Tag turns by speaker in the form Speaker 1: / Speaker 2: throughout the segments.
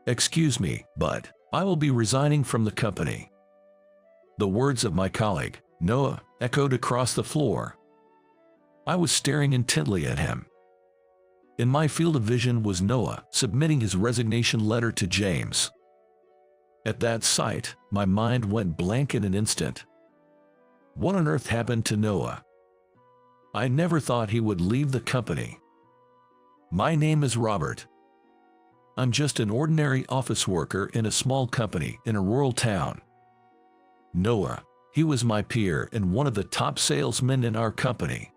Speaker 1: "Excuse me, but I will be resigning from the company." The words of my colleague, Noah, echoed across the floor. I was staring intently at him. In my field of vision was Noah submitting his resignation letter to James. At that sight, my mind went blank in an instant. What on earth happened to Noah? I never thought he would leave the company. My name is Robert. I'm just an ordinary office worker in a small company in a rural town. Noah, he was my peer and one of the top salesmen in our company.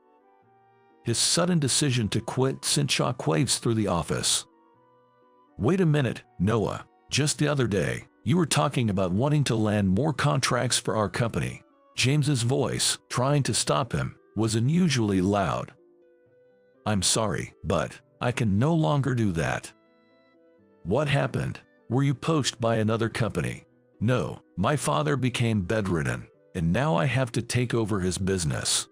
Speaker 1: His sudden decision to quit sent shockwaves through the office. Wait a minute, Noah, just the other day, you were talking about wanting to land more contracts for our company. James's voice, trying to stop him, was unusually loud. I'm sorry, but I can no longer do that. What happened? Were you poached by another company? No, my father became bedridden, and now I have to take over his business.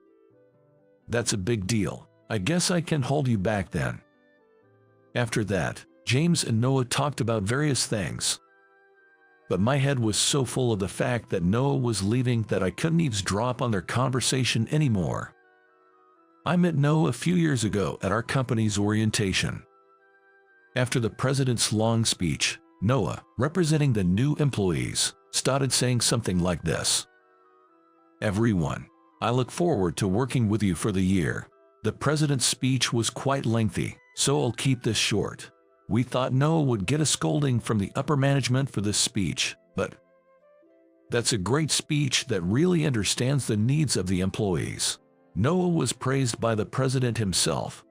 Speaker 1: That's a big deal. I guess I can hold you back then. After that, James and Noah talked about various things. But my head was so full of the fact that Noah was leaving that I couldn't eavesdrop on their conversation anymore. I met Noah a few years ago at our company's orientation. After the president's long speech, Noah, representing the new employees, started saying something like this. "Everyone, I look forward to working with you for the year." The president's speech was quite lengthy, so I'll keep this short. We thought Noah would get a scolding from the upper management for this speech, but that's a great speech that really understands the needs of the employees. Noah was praised by the president himself.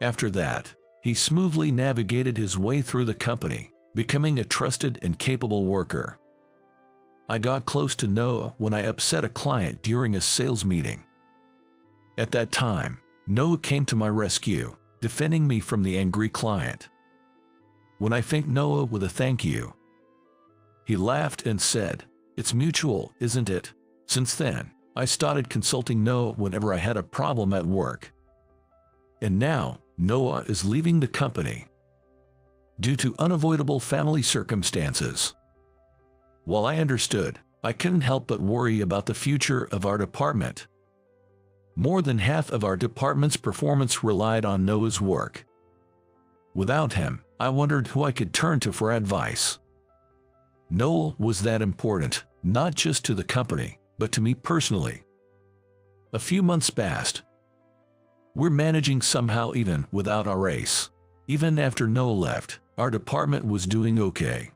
Speaker 1: After that, he smoothly navigated his way through the company, becoming a trusted and capable worker. I got close to Noah when I upset a client during a sales meeting. At that time, Noah came to my rescue, defending me from the angry client. When I thanked Noah with a thank you, he laughed and said, "It's mutual, isn't it?" Since then, I started consulting Noah whenever I had a problem at work. And now, Noah is leaving the company due to unavoidable family circumstances. While I understood, I couldn't help but worry about the future of our department. More than half of our department's performance relied on Noah's work. Without him, I wondered who I could turn to for advice. Noah was that important, not just to the company, but to me personally. A few months passed. We're managing somehow even without our ace. Even after Noah left, our department was doing okay.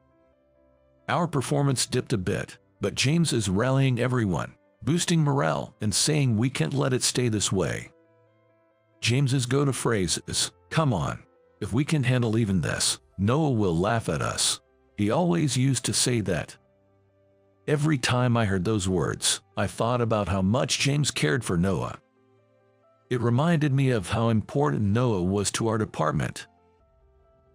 Speaker 1: Our performance dipped a bit, but James is rallying everyone, boosting morale and saying we can't let it stay this way. James's go-to phrase is, "Come on, if we can handle even this, Noah will laugh at us." He always used to say that. Every time I heard those words, I thought about how much James cared for Noah. It reminded me of how important Noah was to our department.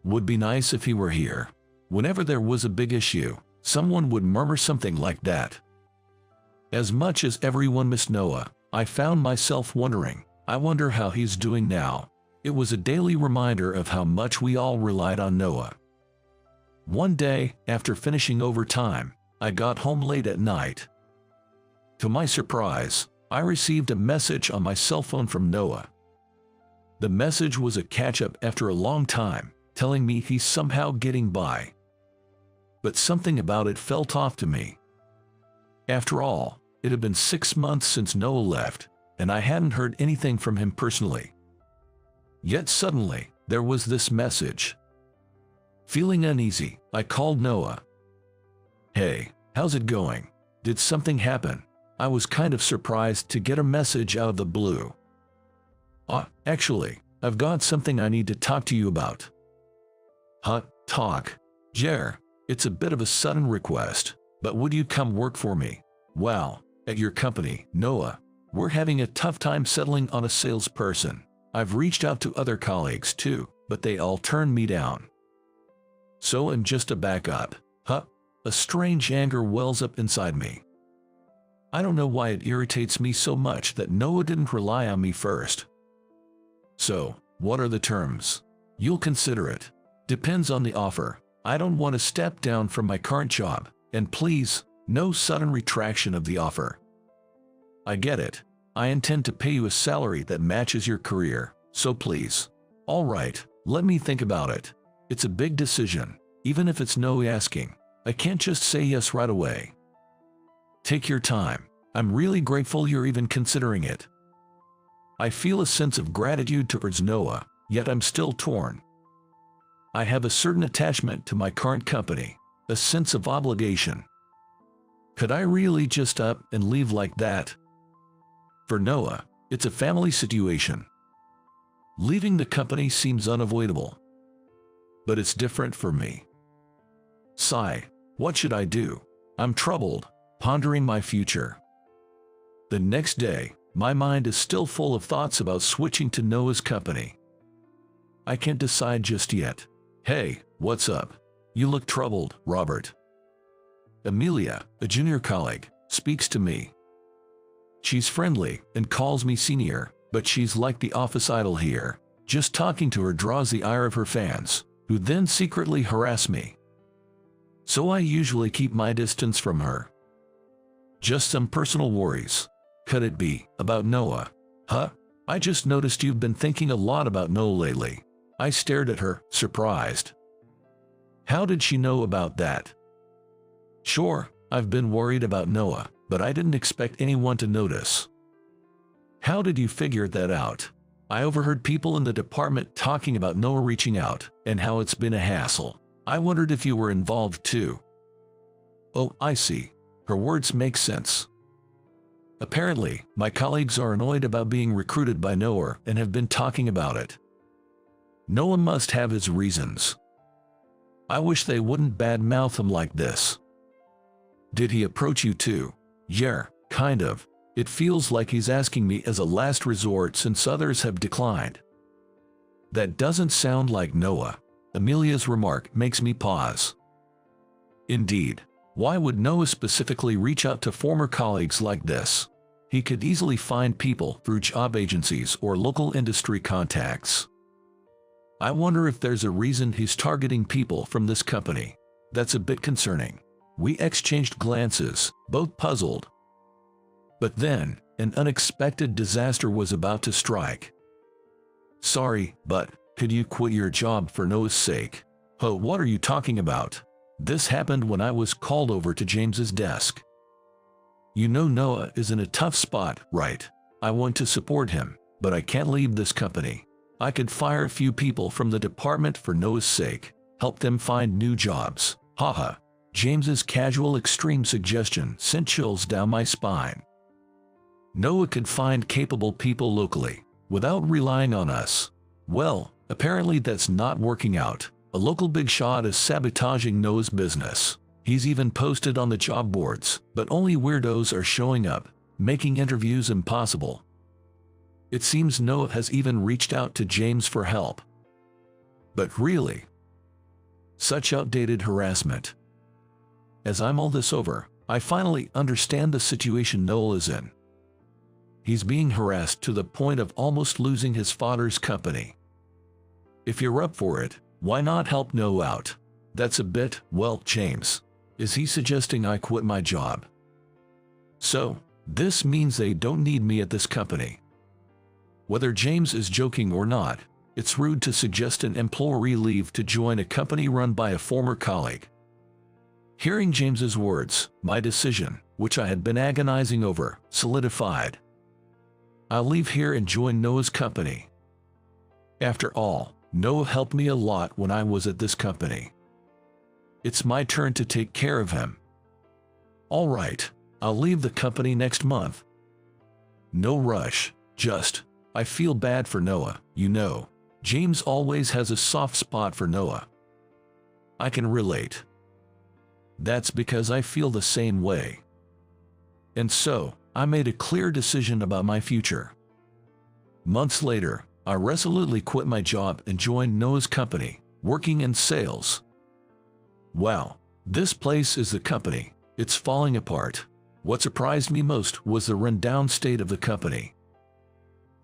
Speaker 1: Would be nice if he were here. Whenever there was a big issue, someone would murmur something like that. As much as everyone missed Noah, I found myself wondering, I wonder how he's doing now. It was a daily reminder of how much we all relied on Noah. One day, after finishing overtime, I got home late at night. To my surprise, I received a message on my cell phone from Noah. The message was a catch-up after a long time, telling me he's somehow getting by. But something about it felt off to me. After all, it had been 6 months since Noah left, and I hadn't heard anything from him personally. Yet suddenly, there was this message. Feeling uneasy, I called Noah. "Hey, how's it going? Did something happen?" I was kind of surprised to get a message out of the blue. Actually, I've got something I need to talk to you about." Talk. Jer, it's a bit of a sudden request, but would you come work for me? Well, at your company, Noah, we're having a tough time settling on a salesperson. I've reached out to other colleagues too, but they all turned me down. So I'm just a backup. A strange anger wells up inside me. I don't know why it irritates me so much that Noah didn't rely on me first. So, what are the terms? You'll consider it. Depends on the offer. I don't want to step down from my current job, and please, no sudden retraction of the offer. I get it. I intend to pay you a salary that matches your career, so please. All right, let me think about it. It's a big decision, even if it's no asking. I can't just say yes right away. Take your time. I'm really grateful you're even considering it. I feel a sense of gratitude towards Noah, yet I'm still torn. I have a certain attachment to my current company, a sense of obligation. Could I really just up and leave like that? For Noah, it's a family situation. Leaving the company seems unavoidable. But it's different for me. Sigh, what should I do? I'm troubled, pondering my future. The next day, my mind is still full of thoughts about switching to Noah's company. I can't decide just yet. Hey, what's up? You look troubled, Robert. Amelia, a junior colleague, speaks to me. She's friendly and calls me senior, but she's like the office idol here. Just talking to her draws the ire of her fans, who then secretly harass me. So I usually keep my distance from her. Just some personal worries. Could it be about Noah? Huh? I just noticed you've been thinking a lot about Noah lately. I stared at her, surprised. How did she know about that? Sure, I've been worried about Noah, but I didn't expect anyone to notice. How did you figure that out? I overheard people in the department talking about Noah reaching out and how it's been a hassle. I wondered if you were involved too. Oh, I see. Her words make sense. Apparently, my colleagues are annoyed about being recruited by Noah and have been talking about it. Noah must have his reasons. I wish they wouldn't badmouth him like this. Did he approach you too? Yeah, kind of. It feels like he's asking me as a last resort since others have declined. That doesn't sound like Noah. Amelia's remark makes me pause. Indeed. Why would Noah specifically reach out to former colleagues like this? He could easily find people through job agencies or local industry contacts. I wonder if there's a reason he's targeting people from this company. That's a bit concerning. We exchanged glances, both puzzled. But then, an unexpected disaster was about to strike. Sorry, but could you quit your job for Noah's sake? Oh, what are you talking about? This happened when I was called over to James's desk. You know Noah is in a tough spot, right? I want to support him, but I can't leave this company. I could fire a few people from the department for Noah's sake, help them find new jobs. Haha. James's casual extreme suggestion sent chills down my spine. Noah could find capable people locally, without relying on us. Well, apparently that's not working out. A local big shot is sabotaging Noah's business. He's even posted on the job boards, but only weirdos are showing up, making interviews impossible. It seems Noah has even reached out to James for help. But really, such outdated harassment. As I mull this over, I finally understand the situation Noah is in. He's being harassed to the point of almost losing his father's company. If you're up for it, why not help Noah out? That's a bit, well, James. Is he suggesting I quit my job? So, this means they don't need me at this company. Whether James is joking or not, it's rude to suggest an employee leave to join a company run by a former colleague. Hearing James's words, my decision, which I had been agonizing over, solidified. I'll leave here and join Noah's company. After all, Noah helped me a lot when I was at this company. It's my turn to take care of him. All right, I'll leave the company next month. No rush, just, I feel bad for Noah, you know. James always has a soft spot for Noah. I can relate. That's because I feel the same way. And so, I made a clear decision about my future. Months later, I resolutely quit my job and joined Noah's company, working in sales. Wow, this place is the company. It's falling apart. What surprised me most was the rundown state of the company.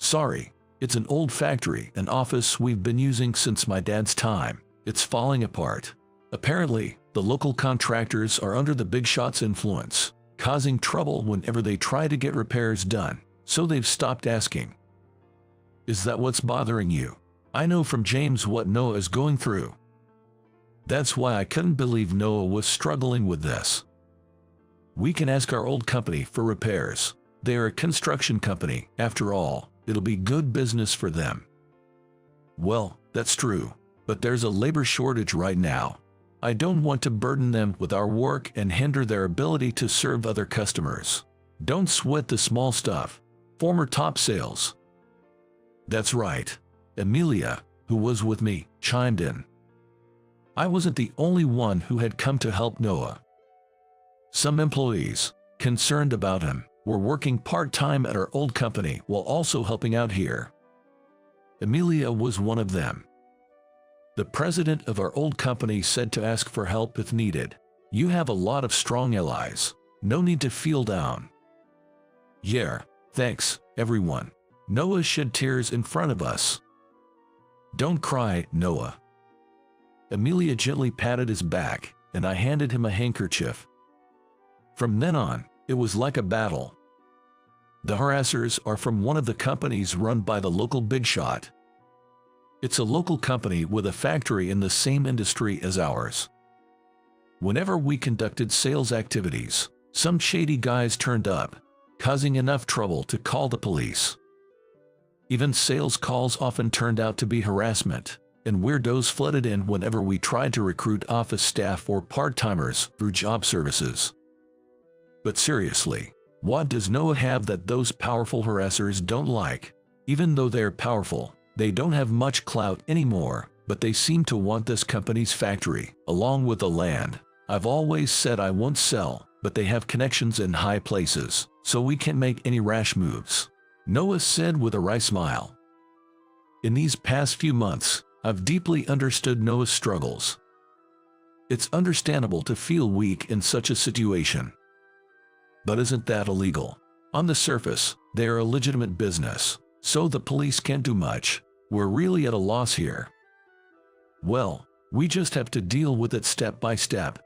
Speaker 1: Sorry, it's an old factory and office we've been using since my dad's time. It's falling apart. Apparently, the local contractors are under the big shot's influence, causing trouble whenever they try to get repairs done, so they've stopped asking. Is that what's bothering you? I know from James what Noah is going through. That's why I couldn't believe Noah was struggling with this. We can ask our old company for repairs. They are a construction company, after all. It'll be good business for them. Well, that's true, but there's a labor shortage right now. I don't want to burden them with our work and hinder their ability to serve other customers. Don't sweat the small stuff. Former top sales. That's right. Amelia, who was with me, chimed in. I wasn't the only one who had come to help Noah. Some employees, concerned about him, were working part-time at our old company while also helping out here. Amelia was one of them. The president of our old company said to ask for help if needed. You have a lot of strong allies. No need to feel down. Yeah, thanks, everyone. Noah shed tears in front of us. Don't cry, Noah. Amelia gently patted his back, and I handed him a handkerchief. From then on, it was like a battle. The harassers are from one of the companies run by the local big shot. It's a local company with a factory in the same industry as ours. Whenever we conducted sales activities, some shady guys turned up, causing enough trouble to call the police. Even sales calls often turned out to be harassment, and weirdos flooded in whenever we tried to recruit office staff or part-timers through job services. But seriously, what does Noah have that those powerful harassers don't like? Even though they're powerful, they don't have much clout anymore, but they seem to want this company's factory, along with the land. I've always said I won't sell, but they have connections in high places, so we can't make any rash moves. Noah said with a wry smile. In these past few months, I've deeply understood Noah's struggles. It's understandable to feel weak in such a situation. But isn't that illegal? On the surface, they are a legitimate business, so the police can't do much. We're really at a loss here. Well, we just have to deal with it step by step.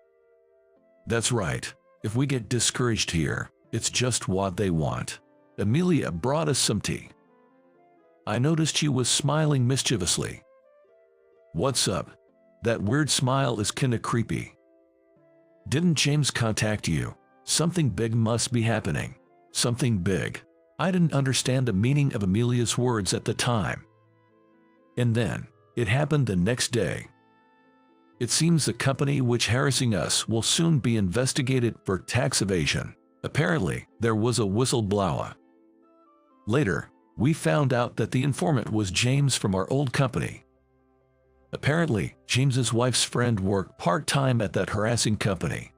Speaker 1: That's right. If we get discouraged here, it's just what they want. Amelia brought us some tea. I noticed she was smiling mischievously. What's up? That weird smile is kinda creepy. Didn't James contact you? Something big must be happening. Something big. I didn't understand the meaning of Amelia's words at the time. And then, it happened the next day. It seems the company which harassing us will soon be investigated for tax evasion. Apparently, there was a whistleblower. Later, we found out that the informant was James from our old company. Apparently, James's wife's friend worked part-time at that harassing company.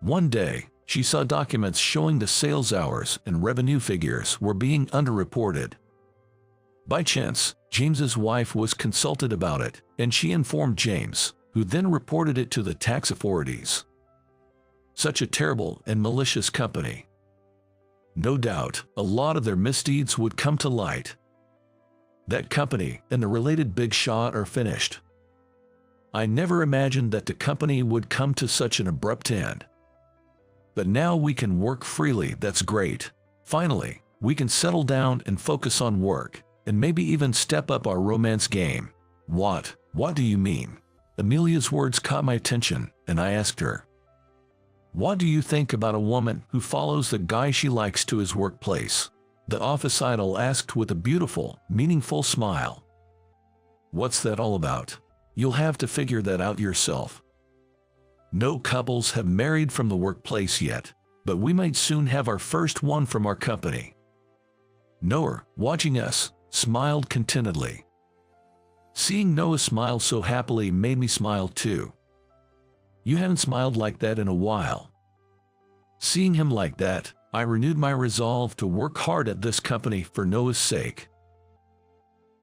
Speaker 1: One day, she saw documents showing the sales hours and revenue figures were being underreported. By chance, James's wife was consulted about it, and she informed James, who then reported it to the tax authorities. Such a terrible and malicious company. No doubt, a lot of their misdeeds would come to light. That company and the related big shot are finished. I never imagined that the company would come to such an abrupt end. But now we can work freely, that's great. Finally, we can settle down and focus on work, and maybe even step up our romance game. What do you mean? Amelia's words caught my attention, and I asked her. What do you think about a woman who follows the guy she likes to his workplace? The office idol asked with a beautiful, meaningful smile. What's that all about? You'll have to figure that out yourself. No couples have married from the workplace yet, but we might soon have our first one from our company. Noah, watching us, smiled contentedly. Seeing Noah smile so happily made me smile too. You haven't smiled like that in a while. Seeing him like that, I renewed my resolve to work hard at this company for Noah's sake.